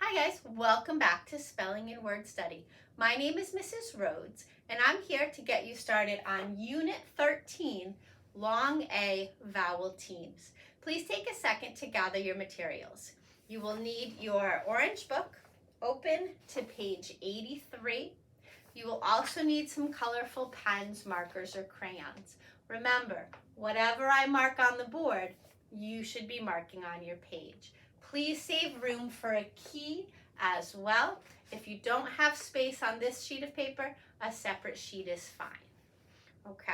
Hi guys, welcome back to Spelling and Word Study. My name is Mrs. Rhoades and I'm here to get you started on Unit 13, Long A Vowel Teams. Please take a second to gather your materials. You will need your orange book, open to page 83. You will also need some colorful pens, markers, or crayons. Remember, whatever I mark on the board, you should be marking on your page. Please save room for a key as well. If you don't have space on this sheet of paper, a separate sheet is fine. Okay.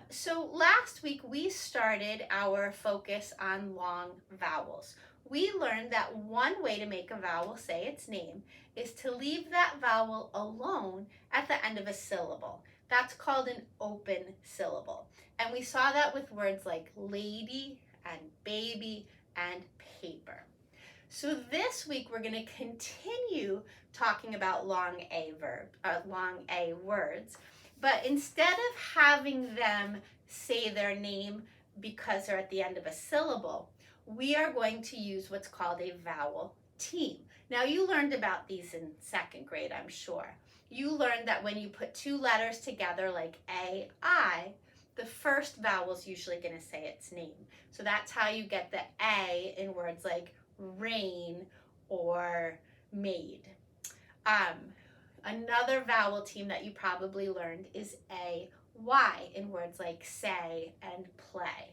So last week we started our focus on long vowels. We learned that one way to make a vowel say its name is to leave that vowel alone at the end of a syllable. That's called an open syllable. And we saw that with words like lady and baby and paper. So this week we're going to continue talking about long A words, but instead of having them say their name because they're at the end of a syllable, we are going to use what's called a vowel team. Now you learned about these in second grade, I'm sure. You learned that when you put two letters together like A, I, the first vowel is usually going to say its name. So that's how you get the A in words like rain or made. Another vowel team that you probably learned is A-Y in words like say and play.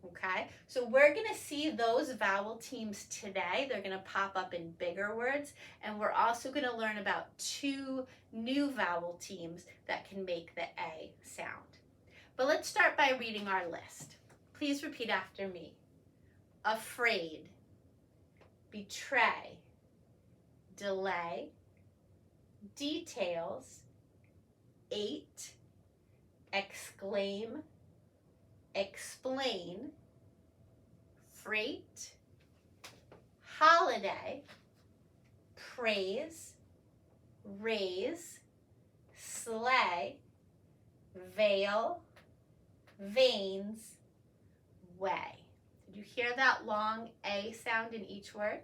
Okay, so we're going to see those vowel teams today. They're going to pop up in bigger words, and we're also going to learn about two new vowel teams that can make the A sound. But let's start by reading our list. Please repeat after me. Afraid, betray, delay, details, 8, exclaim, explain, freight, holiday, praise, raise, sleigh, veil, veins, way. Did you hear that long A sound in each word?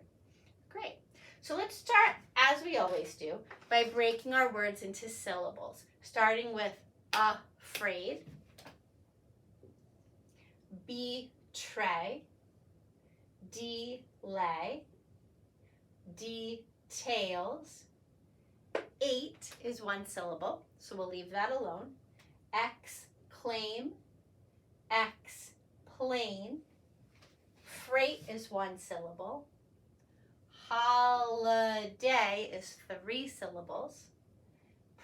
Great. So let's start, as we always do, by breaking our words into syllables, starting with afraid, betray, delay, details, 8 is one syllable, so we'll leave that alone, exclaim, explain, freight is one syllable, holiday is 3 syllables,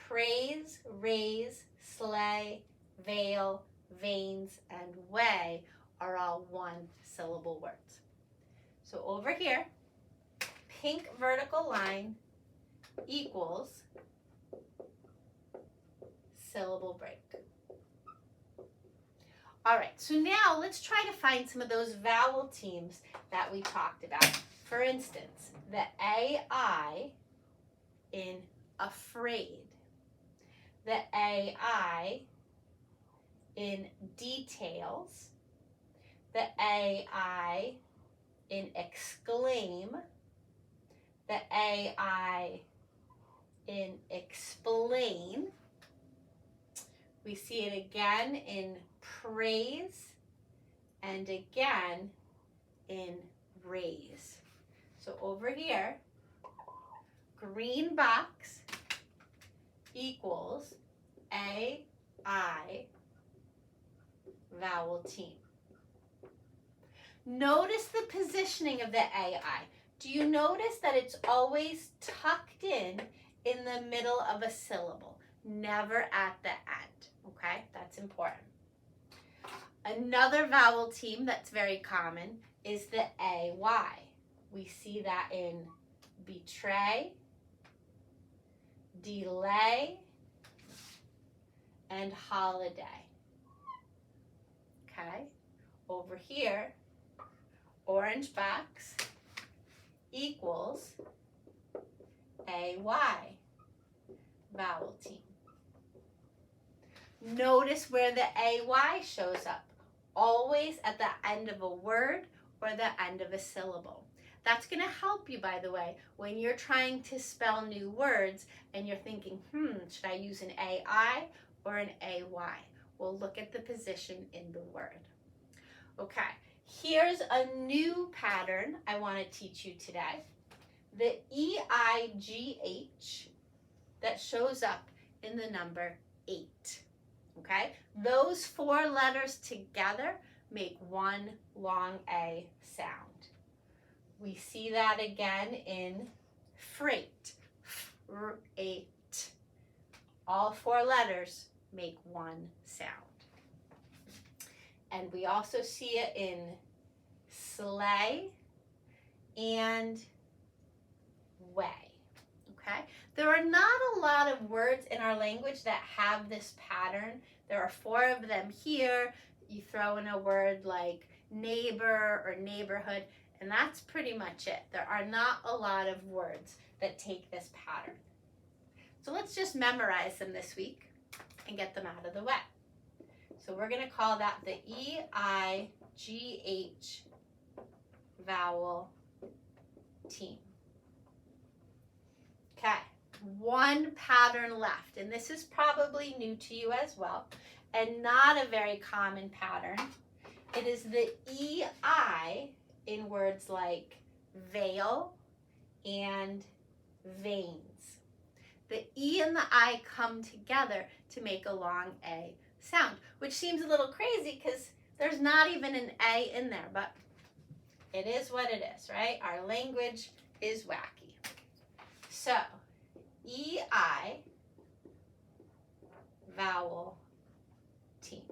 praise, raise, sleigh, veil, veins, and way are all 1 syllable words. So over here, pink vertical line equals syllable break. All right, so now let's try to find some of those vowel teams that we talked about. For instance, the AI in afraid, the AI in details, the AI in exclaim, the AI in explain. We see it again in praise and again in raise. So over here, green box equals AI vowel team. Notice the positioning of the AI. Do you notice that it's always tucked in the middle of a syllable, never at the end? Okay, that's important. Another vowel team that's very common is the AY. We see that in betray, delay, and holiday. Okay, over here, orange box equals AY vowel team. Notice where the AY shows up, always at the end of a word or the end of a syllable. That's going to help you, by the way, when you're trying to spell new words and you're thinking, should I use an AI or an AY? We'll look at the position in the word. Okay, here's a new pattern I want to teach you today. The EIGH that shows up in the number 8. Okay, those 4 letters together make one long A sound. We see that again in freight, freight. All 4 letters make one sound. And we also see it in sleigh and way. Okay? There are not a lot of words in our language that have this pattern. There are 4 of them here. You throw in a word like neighbor or neighborhood, and that's pretty much it. There are not a lot of words that take this pattern. So let's just memorize them this week and get them out of the way. So we're going to call that the EIGH vowel team. Okay, 1 pattern left, and this is probably new to you as well, and not a very common pattern. It is the EI in words like veil and veins. The E and the I come together to make a long A sound, which seems a little crazy because there's not even an A in there, but it is what it is, right? Our language is wacky. So, EI vowel team.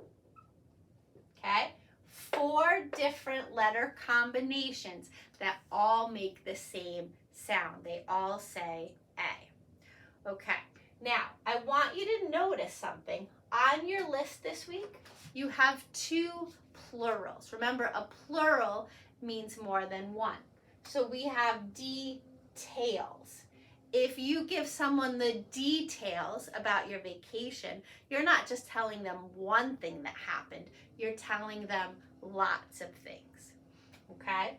Okay? 4 different letter combinations that all make the same sound. They all say A. Okay. Now, I want you to notice something. On your list this week, you have 2 plurals. Remember, a plural means more than one. So we have details. If you give someone the details about your vacation, you're not just telling them one thing that happened. You're telling them lots of things. Okay?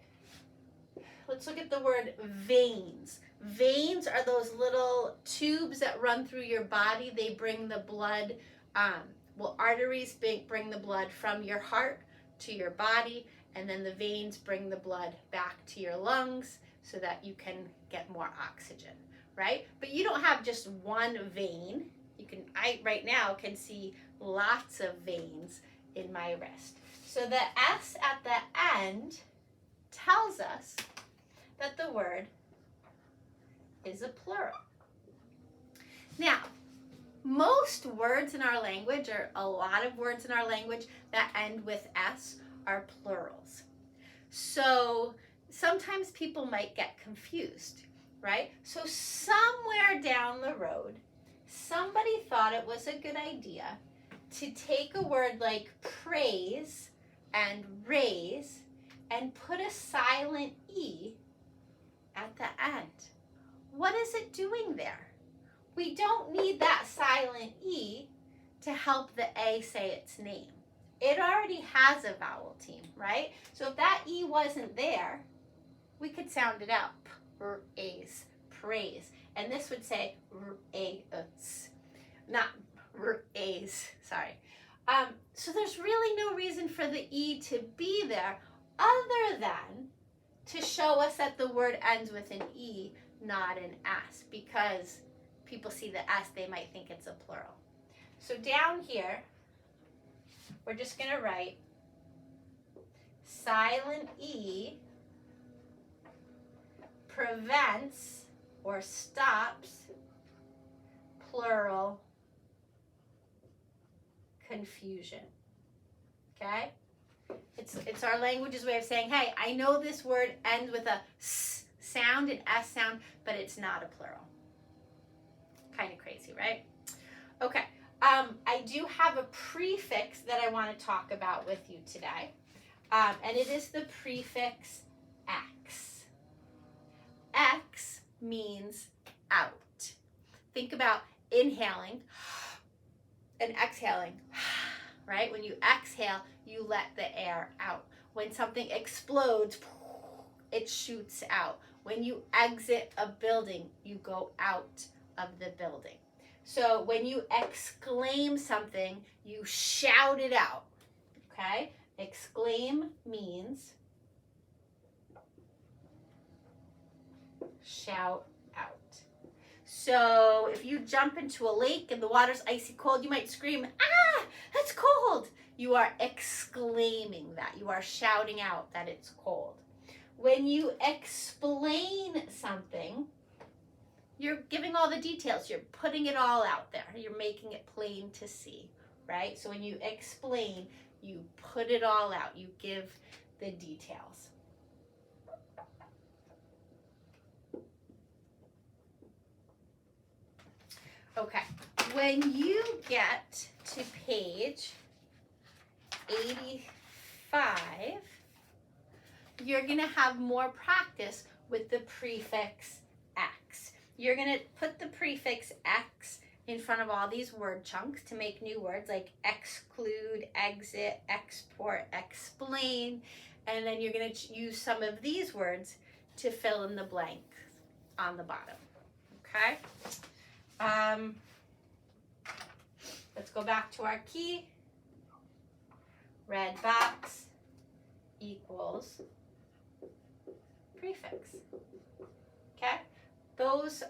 Let's look at the word veins. Veins are those little tubes that run through your body. They bring the blood, arteries bring the blood from your heart to your body, and then the veins bring the blood back to your lungs so that you can get more oxygen, right? But you don't have just one vein. I right now can see lots of veins in my wrist. So the S at the end tells us that the word is a plural. Now, most words in our language, or a lot of words in our language that end with S, are plurals. So sometimes people might get confused, right? So somewhere down the road, somebody thought it was a good idea to take a word like praise and raise and put a silent E at the end. What is it doing there? We don't need that silent E to help the A say its name. It already has a vowel team, right? So if that E wasn't there, we could sound it out. Praise, praise. And this would say Rhoades, not Rhoades, sorry. So there's really no reason for the E to be there other than to show us that the word ends with an E, not an S, because people see the S, they might think it's a plural. So down here, we're just going to write silent E prevents or stops plural confusion. Okay? It's our language's way of saying, hey, I know this word ends with a S sound, an S sound, but it's not a plural. Kind of crazy, right? Okay. I do have a prefix that I want to talk about with you today, and it is the prefix X. X means out. Think about inhaling and exhaling, right? When you exhale, you let the air out. When something explodes, it shoots out. When you exit a building, you go out of the building. So when you exclaim something, you shout it out, okay? Exclaim means shout out. So if you jump into a lake and the water's icy cold, you might scream, ah, that's cold. You are exclaiming that. You are shouting out that it's cold. When you explain something, you're giving all the details. You're putting it all out there. You're making it plain to see, right? So when you explain, you put it all out. You give the details. Okay, when you get to page 85, you're going to have more practice with the prefix X. You're going to put the prefix X in front of all these word chunks to make new words like exclude, exit, export, explain, and then you're going to use some of these words to fill in the blank on the bottom, okay? Let's go back to our key. Red box equals prefix. Okay? Those,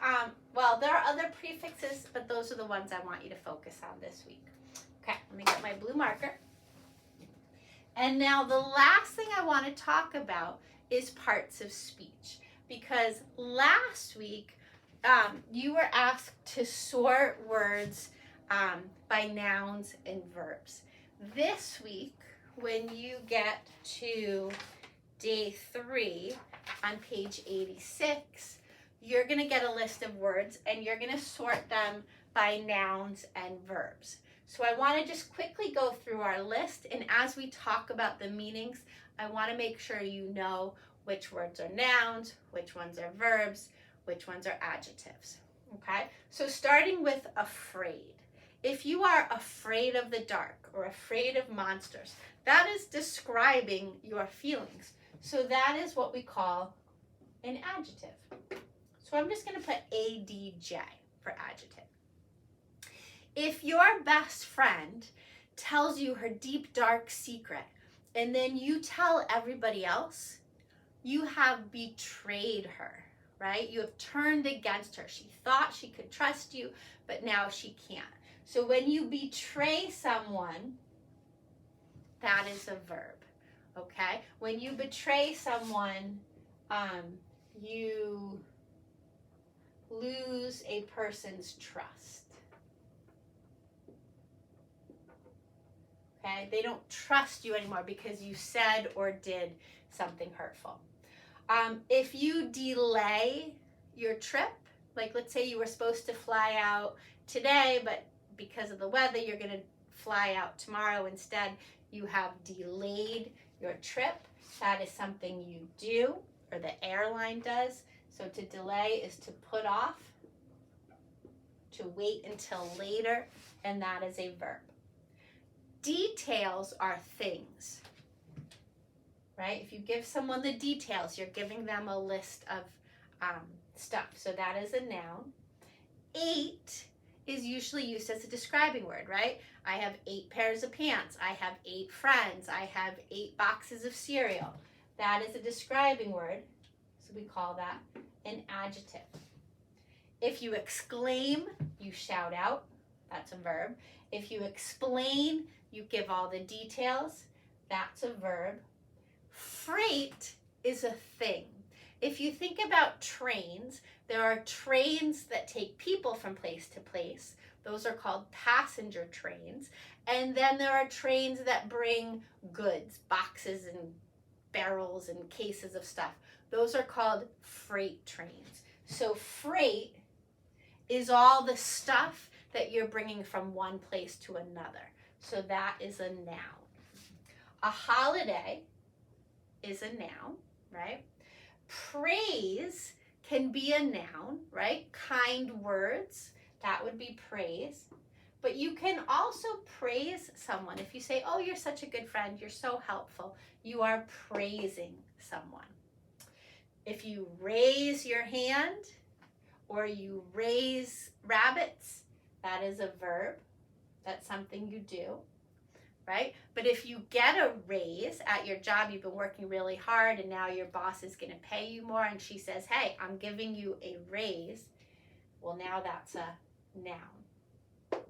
well, there are other prefixes, but those are the ones I want you to focus on this week. Okay, let me get my blue marker. And now the last thing I want to talk about is parts of speech. Because last week, you were asked to sort words by nouns and verbs. This week, when you get to day 3 on page 86, you're going to get a list of words and you're going to sort them by nouns and verbs. So I want to just quickly go through our list, and as we talk about the meanings, I want to make sure you know which words are nouns, which ones are verbs, which ones are adjectives, okay? So starting with afraid. If you are afraid of the dark or afraid of monsters, that is describing your feelings. So that is what we call an adjective. So I'm just going to put ADJ for adjective. If your best friend tells you her deep, dark secret, and then you tell everybody else, you have betrayed her, right? You have turned against her. She thought she could trust you, but now she can't. So when you betray someone, that is a verb, okay? When you betray someone, you lose a person's trust. Okay? They don't trust you anymore because you said or did something hurtful. If you delay your trip, like let's say you were supposed to fly out today, but because of the weather, you're going to fly out tomorrow instead, you have delayed your trip. That is something you do, or the airline does. So to delay is to put off, to wait until later, and that is a verb. Details are things, right? If you give someone the details, you're giving them a list of stuff. So that is a noun. 8 is usually used as a describing word, right? I have 8 pairs of pants. I have 8 friends. I have 8 boxes of cereal. That is a describing word. So we call that an adjective. If you exclaim, you shout out. That's a verb. If you explain, you give all the details. That's a verb. Freight is a thing. If you think about trains, there are trains that take people from place to place. Those are called passenger trains. And then there are trains that bring goods, boxes and barrels and cases of stuff. Those are called freight trains. So freight is all the stuff that you're bringing from one place to another. So that is a noun. A holiday is a noun, right? Praise can be a noun, right? Kind words, that would be praise. But you can also praise someone. If you say, oh, you're such a good friend, you're so helpful, you are praising someone. If you raise your hand or you raise rabbits, that is a verb. That's something you do, right? But if you get a raise at your job, you've been working really hard and now your boss is going to pay you more and she says, hey, I'm giving you a raise. Well, now that's a noun.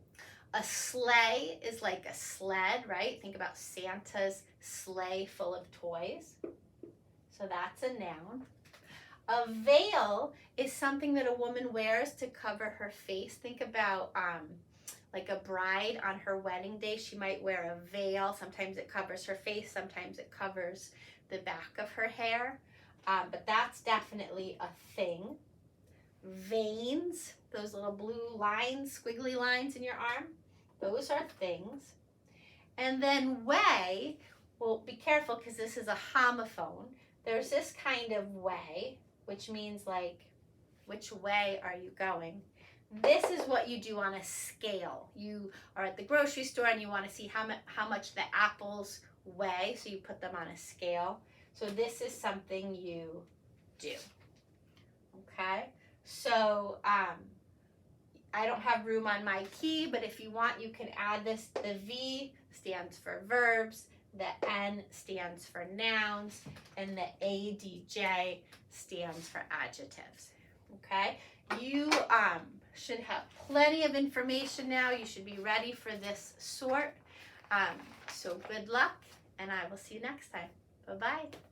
A sleigh is like a sled, right? Think about Santa's sleigh full of toys. So that's a noun. A veil is something that a woman wears to cover her face. Think about like a bride on her wedding day. She might wear a veil. Sometimes it covers her face. Sometimes it covers the back of her hair. But that's definitely a thing. Veins, those little blue lines, squiggly lines in your arm, those are things. And then way, well, be careful because this is a homophone. There's this kind of way, which means like, which way are you going? This is what you do on a scale. You are at the grocery store and you want to see how much the apples weigh, so you put them on a scale. So this is something you do. Okay? So I don't have room on my key, but if you want, you can add this. The V stands for verbs, the N stands for nouns, and the ADJ stands for adjectives. Okay? You should have plenty of information now. You should be ready for this sort. So good luck, and I will see you next time. Bye-bye.